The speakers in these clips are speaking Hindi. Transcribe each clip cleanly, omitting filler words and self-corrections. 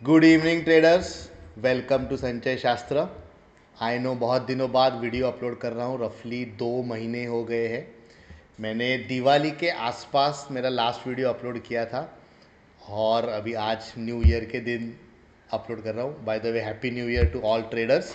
Good evening traders, welcome to Sanchay Shastra. I know बहुत दिनों बाद वीडियो अपलोड कर रहा हूँ। रफली 2 महीने हो गए हैं। मैंने दिवाली के आसपास मेरा लास्ट वीडियो अपलोड किया था और अभी आज न्यू ईयर के दिन अपलोड कर रहा हूँ। By the way, happy new year to all traders.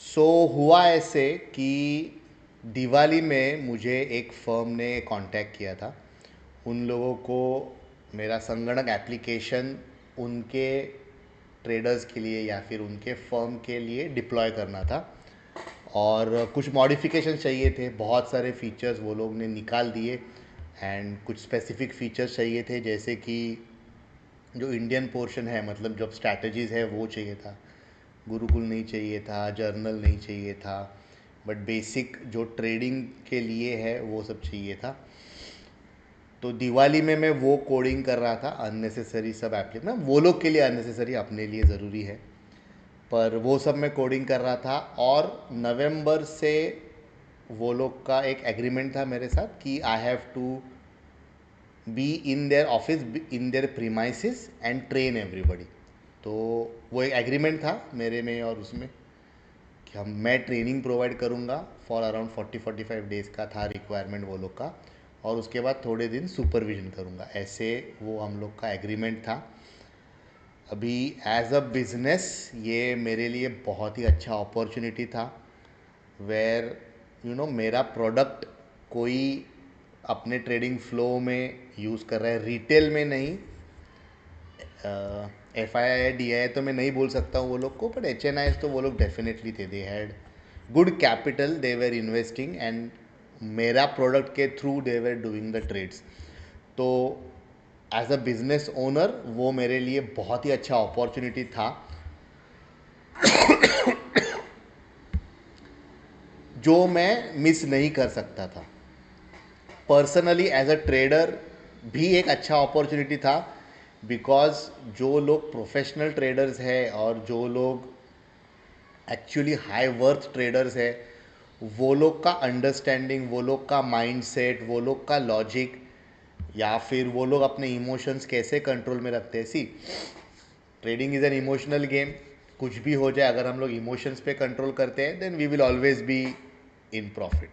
So हुआ ऐसे कि दिवाली में मुझे एक फर्म ने कांटेक्ट किया था। उन लोगों को मेरा संगणक एप्लीकेशन उनके ट्रेडर्स के लिए या फिर उनके फर्म के लिए डिप्लॉय करना था और कुछ मॉडिफिकेशन चाहिए थे। बहुत सारे फीचर्स वो लोग ने निकाल दिए एंड कुछ स्पेसिफिक फीचर्स चाहिए थे, जैसे कि जो इंडियन पोर्शन है, मतलब जो स्ट्रैटेजीज़ है वो चाहिए था। गुरुकुल नहीं चाहिए था, जर्नल नहीं चाहिए था, बट बेसिक जो ट्रेडिंग के लिए है वो सब चाहिए था। तो दिवाली में मैं वो कोडिंग कर रहा था, अननेसेसरी सब एप्लीकेशन, वो लोग के लिए अननेसेसरी, अपने लिए ज़रूरी है, पर वो सब मैं कोडिंग कर रहा था। और नवंबर से वो लोग का एक एग्रीमेंट था मेरे साथ कि I have to be in their office, in their premises and train everybody. तो वो एक एग्रीमेंट था मेरे में और उसमें कि मैं ट्रेनिंग प्रोवाइड करूँगा फॉर अराउंड 40-45 डेज़ का था रिक्वायरमेंट वो लोग का, और उसके बाद थोड़े दिन सुपरविजन करूँगा, ऐसे वो हम लोग का एग्रीमेंट था। अभी एज अ बिज़नेस ये मेरे लिए बहुत ही अच्छा अपॉर्चुनिटी था, वेयर मेरा प्रोडक्ट कोई अपने ट्रेडिंग फ्लो में यूज़ कर रहा है, रिटेल में नहीं। F I I D I तो मैं नहीं बोल सकता हूँ वो लोग को, बट एच एन आई तो वो लोग डेफिनेटली थे। They had good capital, they were investing and मेरा प्रोडक्ट के through they were doing the trades. तो एज अ बिजनेस ओनर वो मेरे लिए बहुत ही अच्छा अपॉर्चुनिटी था, जो मैं मिस नहीं कर सकता था। पर्सनली एज अ ट्रेडर भी एक अच्छा अपॉर्चुनिटी था, बिकॉज जो लोग प्रोफेशनल ट्रेडर्स हैं और जो लोग एक्चुअली हाई वर्थ ट्रेडर्स है, वो लोग का अंडरस्टैंडिंग, वो लोग का माइंडसेट, वो लोग का लॉजिक, या फिर वो लोग अपने इमोशंस कैसे कंट्रोल में रखते हैं। See, trading is an emotional game. कुछ भी हो जाए, अगर हम लोग इमोशंस पे कंट्रोल करते हैं then we will always be in profit.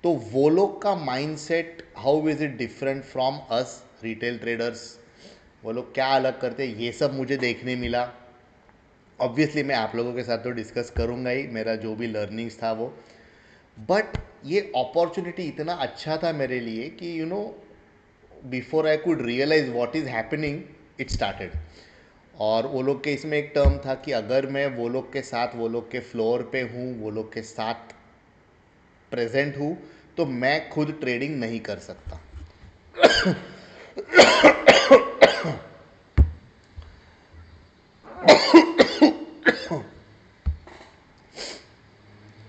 तो वो लोग का mindset, how is it different from us retail traders, वो लोग क्या अलग करते हैं, ये सब मुझे देखने मिला। ऑब्वियसली मैं आप लोगों के साथ तो डिस्कस करूँगा ही, मेरा जो भी लर्निंग्स था वो। बट ये अपॉर्चुनिटी इतना अच्छा था मेरे लिए कि before I could realise what is happening, it started. और वो लोग के इसमें एक टर्म था कि अगर मैं वो लोग के साथ, वो लोग के फ्लोर पे हूँ, वो लोग के साथ प्रेजेंट हूँ, तो मैं खुद ट्रेडिंग नहीं कर सकता।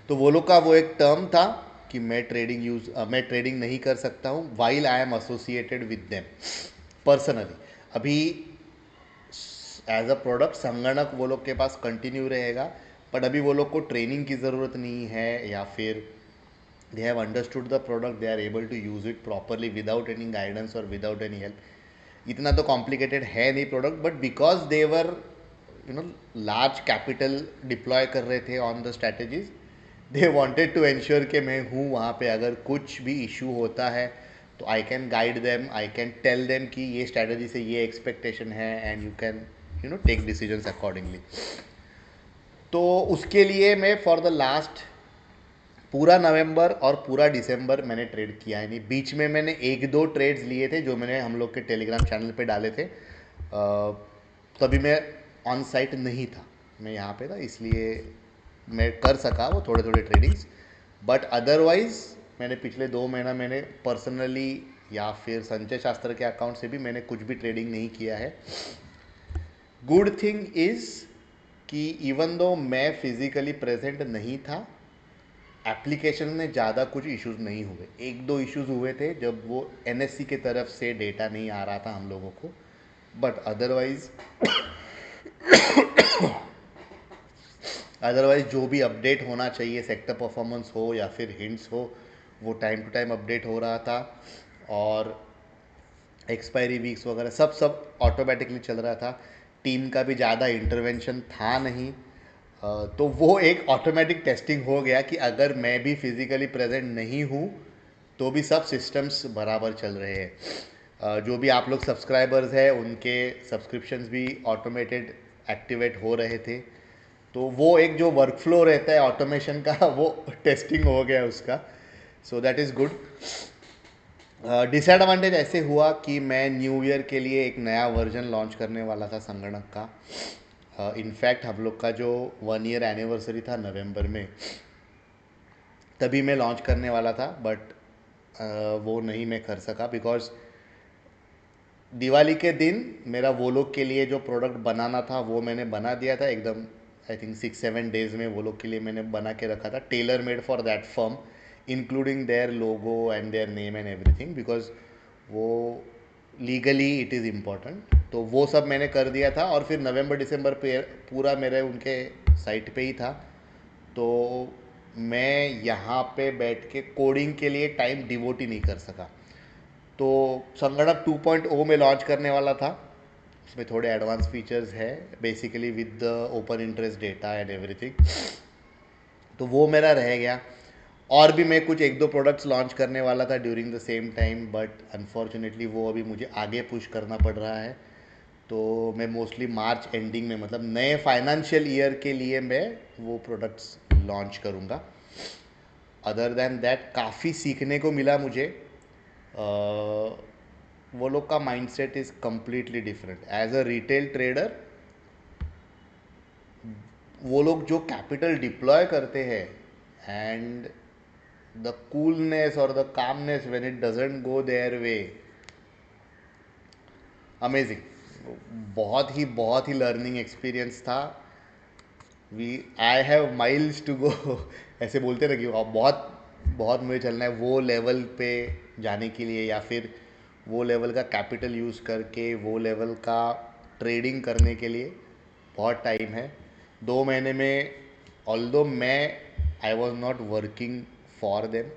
तो वो लोग का वो एक टर्म था कि मैं ट्रेडिंग नहीं कर सकता हूँ while I am associated with them personally. अभी एज अ प्रोडक्ट संगणक वो लोग के पास कंटिन्यू रहेगा, बट अभी वो लोग को ट्रेनिंग की ज़रूरत नहीं है, या फिर they have understood the product, they are able to use it properly without any guidance और विदाउट एनी हेल्प। इतना तो कॉम्प्लिकेटेड है नहीं product, but because their large capital deploy कर रहे थे on the strategies, they wanted to ensure कि मैं हूँ वहाँ पे, अगर कुछ भी इशू होता है तो I can guide them, I can tell them कि ये स्ट्रैटेजी से ये एक्सपेक्टेशन है, and you can take decisions accordingly. तो उसके लिए मैं फॉर द लास्ट पूरा नवंबर और पूरा दिसंबर मैंने ट्रेड किया है नहीं। बीच में मैंने एक दो ट्रेड्स लिए थे जो मैंने हम लोग के टेलीग्राम चैनल पे डाले थे, तभी मैं ऑन साइट नहीं था, मैं यहाँ पे था, इसलिए मैं कर सका वो थोड़े थोड़े ट्रेडिंग्स। बट अदरवाइज मैंने पिछले 2 महीना मैंने पर्सनली या फिर संचय शास्त्र के अकाउंट से भी मैंने कुछ भी ट्रेडिंग नहीं किया है। गुड थिंग इज़ कि इवन दो मैं फिज़िकली प्रेजेंट नहीं था, एप्लीकेशन में ज़्यादा कुछ इश्यूज नहीं हुए। एक दो इश्यूज हुए थे जब वो एनएससी के तरफ से डेटा नहीं आ रहा था हम लोगों को, बट अदरवाइज जो भी अपडेट होना चाहिए, सेक्टर परफॉर्मेंस हो या फिर हिंट्स हो, वो टाइम टू टाइम अपडेट हो रहा था। और एक्सपायरी वीक्स वगैरह सब सब ऑटोमेटिकली चल रहा था। टीम का भी ज़्यादा इंटरवेंशन था नहीं। तो वो एक ऑटोमेटिक टेस्टिंग हो गया कि अगर मैं भी फिज़िकली प्रेजेंट नहीं हूँ तो भी सब सिस्टम्स बराबर चल रहे हैं। जो भी आप लोग सब्सक्राइबर्स हैं उनके सब्सक्रिप्शंस भी ऑटोमेटेड एक्टिवेट हो रहे थे। तो वो एक जो वर्कफ्लो रहता है ऑटोमेशन का वो टेस्टिंग हो गया उसका। So that is good. Disadvantage ऐसे हुआ कि मैं न्यू ईयर के लिए एक नया वर्जन लॉन्च करने वाला था संगणक का। इनफैक्ट हम लोग का जो 1 ईयर एनिवर्सरी था नवंबर में, तभी मैं लॉन्च करने वाला था, बट वो नहीं मैं कर सका बिकॉज दिवाली के दिन मेरा वो लोग के लिए जो प्रोडक्ट बनाना था वो मैंने बना दिया था एकदम। आई थिंक 6-7 डेज में वो लोग के लिए मैंने बना के रखा था, tailor made for that firm, including there logo and their name and everything, because वो लीगली इट इज़ इम्पॉर्टेंट। तो वो सब मैंने कर दिया था और फिर नवंबर दिसंबर पे पूरा मेरे उनके साइट पे ही था। तो मैं यहाँ पे बैठ के कोडिंग के लिए टाइम डिवोट ही नहीं कर सका। तो संगणक 2.0 में लॉन्च करने वाला था। उसमें थोड़े एडवांस फीचर्स है basically with the open interest data and everything. तो वो मेरा रह गया। और भी मैं कुछ एक दो प्रोडक्ट्स लॉन्च करने वाला था during the same time, but unfortunately वो अभी मुझे आगे पुश करना पड़ रहा है। तो मैं मोस्टली मार्च एंडिंग में, मतलब नए फाइनेंशियल ईयर के लिए मैं वो प्रोडक्ट्स लॉन्च करूँगा। अदर देन दैट काफ़ी सीखने को मिला मुझे। वो लोग का mindset is completely different. As a retail trader वो लोग जो कैपिटल डिप्लॉय करते हैं एंड द कूलनेस और the calmness when it doesn't go their way, amazing. बहुत ही लर्निंग एक्सपीरियंस था। We I have miles to go ऐसे बोलते ना कि बहुत बहुत मुझे चलना है वो लेवल पे जाने के लिए, या फिर वो लेवल का कैपिटल यूज़ करके वो लेवल का ट्रेडिंग करने के लिए बहुत टाइम है। 2 महीने में, ऑल्दो मैं I was not working for them,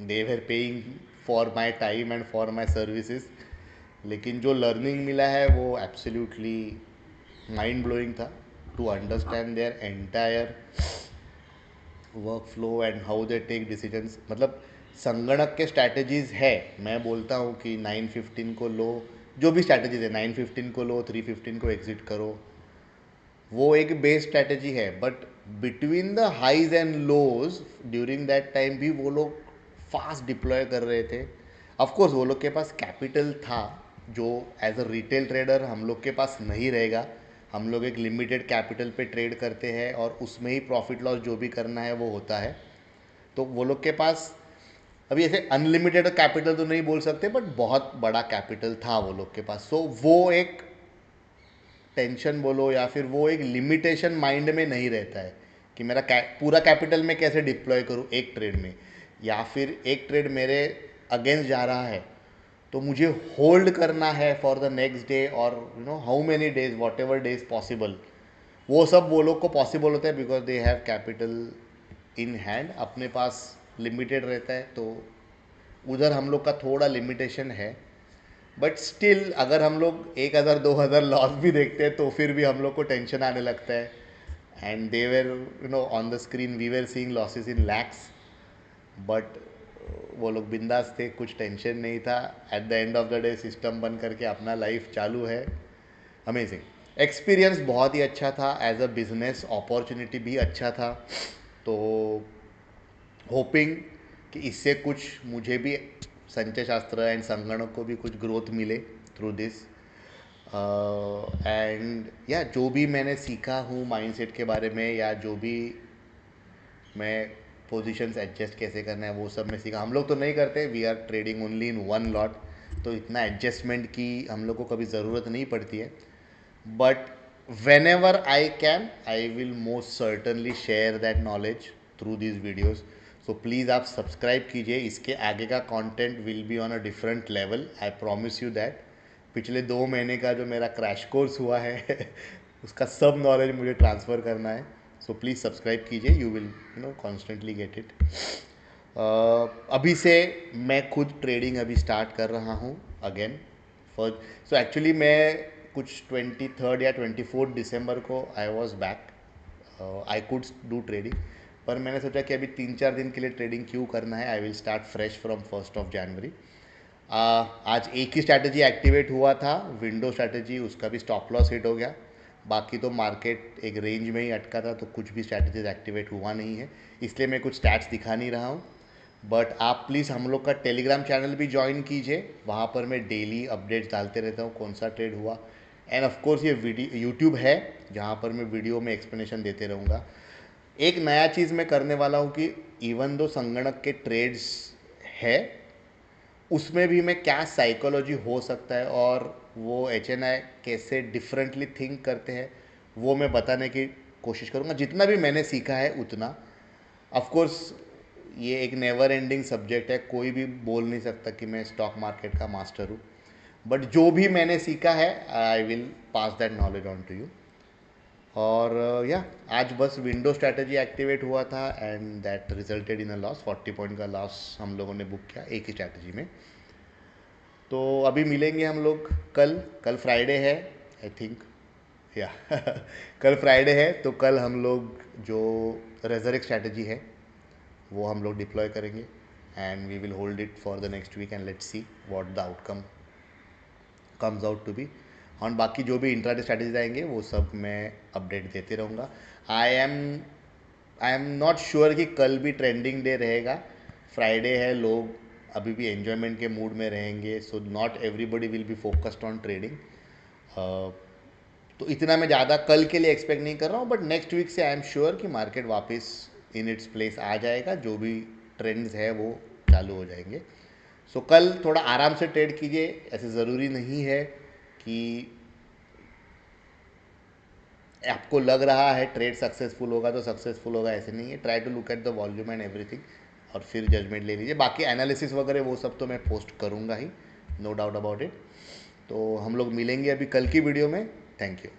they were paying for my time and for my services, लेकिन जो लर्निंग मिला है वो एब्सोल्युटली माइंड ब्लोइंग था। To understand their entire work flow and how they take decisions. मतलब संगणक के स्ट्रैटेजीज है, मैं बोलता हूँ कि 9:15 को लो, जो भी स्ट्रैटेजीज है 9:15 को लो, 3:15 को एग्जिट करो, वो एक बेस स्ट्रैटेजी है। But between the highs and lows during that time भी वो लोग फास्ट डिप्लॉय कर रहे थे। ऑफकोर्स वो लोग के पास कैपिटल था जो एज अ रिटेल ट्रेडर हम लोग के पास नहीं रहेगा। हम लोग एक लिमिटेड कैपिटल पे ट्रेड करते हैं और उसमें ही प्रॉफिट लॉस जो भी करना है वो होता है। तो वो लोग के पास अभी ऐसे अनलिमिटेड कैपिटल तो नहीं बोल सकते, बट बहुत बड़ा कैपिटल था वो लोग के पास। सो वो एक टेंशन बोलो या फिर वो एक लिमिटेशन माइंड में नहीं रहता है कि मेरा पूरा कैपिटल में कैसे डिप्लॉय करूँ एक ट्रेड में, या फिर एक ट्रेड मेरे अगेंस्ट जा रहा है तो मुझे होल्ड करना है फॉर द नेक्स्ट डे और how many days, what ever days possible. वो सब वो लोग को पॉसिबल होता है because they have capital in hand. अपने पास लिमिटेड रहता है तो उधर हम लोग का थोड़ा लिमिटेशन है। बट स्टिल अगर हम लोग 1,000-2,000 लॉस भी देखते हैं तो फिर भी हम लोग को टेंशन आने लगता है। And they were on the screen we were seeing losses in lakhs, but वो लोग बिंदास थे, कुछ टेंशन नहीं था। At the end of the day system बंद करके अपना लाइफ चालू है। अमेजिंग एक्सपीरियंस, बहुत ही अच्छा था। एज अ बिजनेस अपॉर्चुनिटी भी अच्छा था। तो होपिंग कि इससे कुछ मुझे भी संचय शास्त्र एंड संगणक को भी कुछ ग्रोथ मिले थ्रू दिस। एंड या जो भी मैंने सीखा हूँ माइंडसेट के बारे में, या जो भी मैं पोजीशंस एडजस्ट कैसे करना है वो सब मैं सीखा। हम लोग तो नहीं करते, we are trading only in one lot, तो इतना एडजस्टमेंट की हम लोग को कभी ज़रूरत नहीं पड़ती है। But when ever I can I will most certainly share that knowledge through this videos. So please आप सब्सक्राइब कीजिए, इसके आगे का content will be on a different level, I promise you that. पिछले 2 महीने का जो मेरा क्रैश कोर्स हुआ है उसका सब नॉलेज मुझे ट्रांसफ़र करना है। सो प्लीज़ सब्सक्राइब कीजिए, you will constantly get it. अभी से मैं खुद ट्रेडिंग अभी स्टार्ट कर रहा हूँ अगेन। फॉर सो एक्चुअली मैं कुछ 23 या 24 दिसंबर को I was back, I could do trading, पर मैंने सोचा कि अभी 3-4 दिन के लिए ट्रेडिंग क्यों करना है, I will start fresh from 1 जनवरी। आज एक ही स्ट्रैटेजी एक्टिवेट हुआ था, विंडो स्ट्रैटेजी, उसका भी स्टॉप लॉस हिट हो गया। बाकी तो मार्केट एक रेंज में ही अटका था, तो कुछ भी स्ट्रैटेजीज एक्टिवेट हुआ नहीं है, इसलिए मैं कुछ स्टैट्स दिखा नहीं रहा हूँ। बट आप प्लीज़ हम लोग का टेलीग्राम चैनल भी ज्वाइन कीजिए, वहाँ पर मैं डेली अपडेट्स डालते रहता हूँ कौन सा ट्रेड हुआ। एंड ऑफ कोर्स ये वीडियो यूट्यूब है जहाँ पर मैं वीडियो में एक्सप्लेनेशन देते रहूँगा। एक नया चीज़ मैं करने वाला हूँ कि इवन दो संगणक के ट्रेड्स है, उसमें भी मैं क्या साइकोलॉजी हो सकता है और वो HNI कैसे डिफरेंटली थिंक करते हैं, वो मैं बताने की कोशिश करूँगा, जितना भी मैंने सीखा है उतना। ऑफ कोर्स ये एक नेवर एंडिंग सब्जेक्ट है, कोई भी बोल नहीं सकता कि मैं स्टॉक मार्केट का मास्टर हूँ, बट जो भी मैंने सीखा है I will pass that knowledge on to you. और या आज बस विंडो स्ट्रैटेजी एक्टिवेट हुआ था and that resulted in a loss, 40 point का लॉस हम लोगों ने बुक किया एक ही स्ट्रैटेजी में। तो अभी मिलेंगे हम लोग कल, कल फ्राइडे है आई थिंक, या कल फ्राइडे है, तो कल हम लोग जो रेजरेक्ट स्ट्रैटेजी है वो हम लोग डिप्लॉय करेंगे and we will hold it for the next week and let's see what the outcome comes out to be. और बाकी जो भी इंट्राडे स्ट्रैटेजीज आएंगे वो सब मैं अपडेट देते रहूँगा। आई एम नॉट श्योर कि कल भी ट्रेंडिंग डे रहेगा, फ्राइडे है, लोग अभी भी एन्जॉयमेंट के मूड में रहेंगे, so not everybody will be focused on trading. तो इतना मैं ज़्यादा कल के लिए एक्सपेक्ट नहीं कर रहा हूँ, बट नेक्स्ट वीक से आई एम श्योर कि मार्केट वापस इन इट्स प्लेस आ जाएगा, जो भी ट्रेंड्स है वो चालू हो जाएंगे। सो कल थोड़ा आराम से ट्रेड कीजिए, ऐसे ज़रूरी नहीं है कि आपको लग रहा है ट्रेड सक्सेसफुल होगा तो सक्सेसफुल होगा, ऐसे नहीं है। Try to look at the volume and everything और फिर जजमेंट ले लीजिए। बाकी एनालिसिस वगैरह वो सब तो मैं पोस्ट करूँगा ही, नो डाउट अबाउट इट। तो हम लोग मिलेंगे अभी कल की वीडियो में। Thank you.